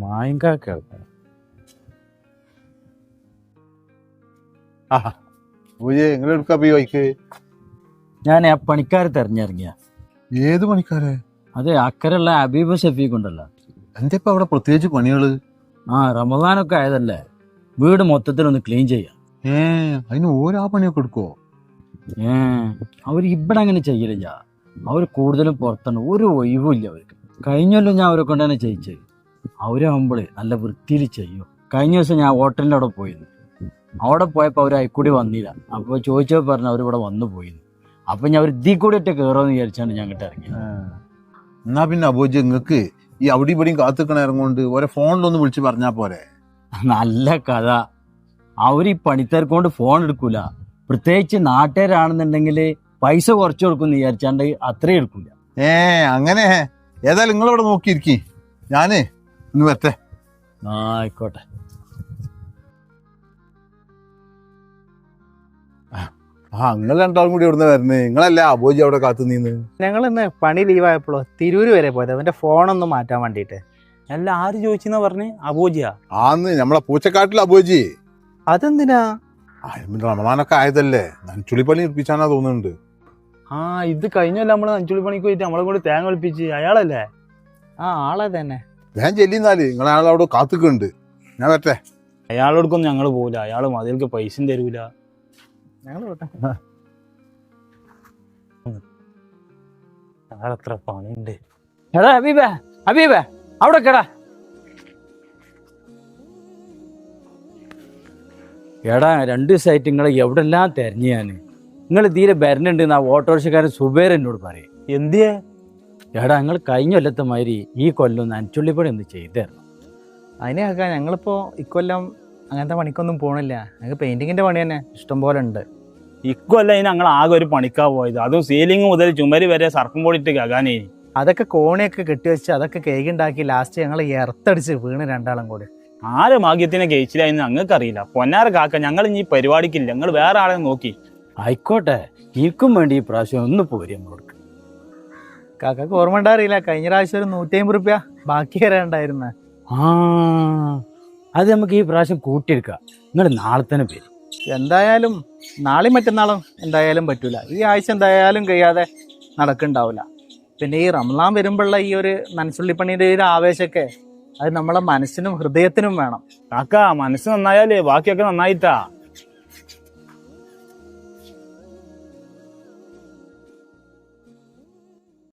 മായങ്കാക്ക നിങ്ങളെടുക്കാ പോയി വൈക്ക്? ഞാൻ ആ പണിക്കാരെ തെരഞ്ഞിറങ്ങിയ. ഏത് പണിക്കാരെ? അതെ, അക്കരയുള്ള അബീബ് ഷഫീഖ് ഉണ്ടല്ലോ. എന്താ ഇപ്പൊ അവിടെ പ്രത്യേകിച്ച് പണികള്? റമദാനൊക്കെ ആയതല്ലേ, വീട് മൊത്തത്തിലൊന്ന് ക്ലീൻ ചെയ്യാം. അതിന് ഓരോ പണിയൊക്കെ എടുക്കുവോ? അവർ ഇവിടെ അങ്ങനെ ചെയ്യലില്ല. അവർ കൂടുതലും പുറത്താണ്, ഒരു ഒഴിവുമില്ല അവർക്ക്. കഴിഞ്ഞല്ലോ ഞാൻ അവരെ കൊണ്ട് തന്നെ ചെയ്യിച്ചത്. അവരാകുമ്പോൾ നല്ല വൃത്തിയിൽ ചെയ്യും. കഴിഞ്ഞ ദിവസം ഞാൻ ഹോട്ടലിൻ്റെ അവിടെ പോയിരുന്നു. അവിടെ പോയപ്പോൾ അവർ അയക്കൂടി വന്നില്ല. അപ്പോൾ ചോദിച്ചപ്പോൾ പറഞ്ഞു അവരിവിടെ വന്നു പോയിരുന്നു. അപ്പം ഞാൻ ഒരു ഇതിൽ കൂടി ഒറ്റ കയറുമെന്ന് വിചാരിച്ചാണ് ഞാൻ അങ്ങോട്ട് ഇറങ്ങി. എന്നാ പിന്നെ അബോജി നിങ്ങൾക്ക് ഈ അവിടെ ഇവിടെയും കാത്തുക്കണ ഇറങ്ങോണ്ട് ഓരോ ഫോണിലൊന്ന് വിളിച്ച് പറഞ്ഞാ പോരെ? നല്ല കഥ. അവർ ഈ പണിത്തിരക്കൊണ്ട് ഫോൺ എടുക്കൂല. പ്രത്യേകിച്ച് നാട്ടുകാരാണെന്നുണ്ടെങ്കിൽ പൈസ കുറച്ച് കൊടുക്കും വിചാരിച്ചാണ്ട് അത്രയും എടുക്കൂല. അങ്ങനെ ഏതായാലും നിങ്ങളിവിടെ നോക്കിയിരിക്കേ, ഞാന് ഇന്ന് വരട്ടെ. ആയിക്കോട്ടെ. നിങ്ങൾ രണ്ടാളും കൂടി ഇവിടുന്ന് വരണേ? നിങ്ങളല്ലേ അബോജി അവിടെ കാത്തു നിന്ന്? ഞങ്ങൾ ഇന്ന് പണി ലീവായപ്പോഴോ തിരൂര് വരെ പോയത് അവന്റെ ഫോണൊന്നും മാറ്റാൻ വേണ്ടിട്ട്. അല്ല, ആര് ചോദിച്ചെന്നാ പറഞ്ഞേ? അബോജിയാ? ആന്ന്, നമ്മളെ പൂച്ചക്കാട്ടിൽ അബോജി. അതെന്തിനാ? റമദാനൊക്കെ ആയതല്ലേ, ചുളിപ്പണി ഏൽപ്പിച്ചാനാ തോന്നുന്നുണ്ട്. ഇത് കഴിഞ്ഞല്ല നമ്മള് അഞ്ചുളി പണിക്ക് പോയിട്ട് നമ്മളെ കൂടി തേങ്ങ ഒളിപ്പിച്ച് അയാളല്ലേ? ആളെ തന്നെ. ഞാൻ ചെല്ലിന്നാല് നിങ്ങൾ അയാളവിടെ കാത്തുക്കുണ്ട്. ഞാൻ വരട്ടെ. അയാളോടൊന്നും ഞങ്ങള് പോവില്ല. അയാള് മതിൽക്ക് പൈസയും തരൂല. ഞങ്ങൾ അയാളെത്ര പണിയുണ്ട്. എടാ ഹബീബേ, ഹബീബേ അവിടെ കേടാ. എടാ 2 ദിവസമായിട്ട് നിങ്ങളെ എവിടെല്ലാം തെരഞ്ഞു ഞാൻ. നിങ്ങൾ തീരെ വരണുണ്ട് എന്നാ ഓട്ടോറിക്ഷക്കാരൻ സുബേർ എന്നോട് പറയും. എന്തിയേ? എടാ നിങ്ങൾ കഴിഞ്ഞ കൊല്ലത്തെ മാതിരി ഈ കൊല്ലം ഒന്ന് അഞ്ചുള്ളിപ്പണി ഒന്ന് ചെയ്തരണം. അതിനെയൊക്കെ ഞങ്ങളിപ്പോ ഇക്കൊല്ലം അങ്ങനത്തെ പണിക്കൊന്നും പോണില്ല. ഞങ്ങൾക്ക് പെയിന്റിങ്ങിന്റെ പണി തന്നെ ഇഷ്ടം പോലെ ഉണ്ട്. ഇക്കൊല്ലം അതിന് ഞങ്ങൾ ആകെ ഒരു പണിക്കാ പോയത്. അതും സീലിംഗ് മുതൽ ചുമര് വരെ സർപ്പം പൊടിയിട്ട് കകാനേ. അതൊക്കെ കോണിയൊക്കെ കെട്ടിവെച്ച് അതൊക്കെ കേക്ക് ഉണ്ടാക്കി ലാസ്റ്റ് ഞങ്ങൾ എർത്തടിച്ച് വീണ് രണ്ടാളും കൂടി. ആര് ഭാഗ്യത്തിനെ കഴിച്ചില്ലായെന്ന് ഞങ്ങൾക്ക് അറിയില്ല. പൊന്നാര കാക്ക, ഞങ്ങൾ ഇനി പരിപാടിക്കില്ല. ഞങ്ങൾ വേറെ ആളെ നോക്കി. ആയിക്കോട്ടെ, ഇരിക്കും വേണ്ടി ഈ പ്രാവശ്യം ഒന്ന് പോരി നമ്മളോട്. കാക്കക്ക് ഓർമ്മ ഉണ്ടാറിയില്ല, കഴിഞ്ഞ പ്രാവശ്യം ഒരു 150 രൂപ ബാക്കി വരാണ്ടായിരുന്ന. അത് നമുക്ക് ഈ പ്രാവശ്യം കൂട്ടിയെടുക്കാം. നിങ്ങൾ നാളെ തന്നെ പേര്. എന്തായാലും നാളെയും മറ്റന്നാളും എന്തായാലും പറ്റൂല. ഈ ആഴ്ച എന്തായാലും കഴിയാതെ നടക്കുന്നുണ്ടാവില്ല. പിന്നെ ഈ റംസാൻ വരുമ്പോഴുള്ള ഈ ഒരു നനച്ചുള്ളിപ്പണിയുടെ ഒരു ആവേശമൊക്കെ അത് നമ്മളെ മനസ്സിനും ഹൃദയത്തിനും വേണം. കാക്ക, മനസ്സ് നന്നായാലേ ബാക്കിയൊക്കെ നന്നായിട്ടാ.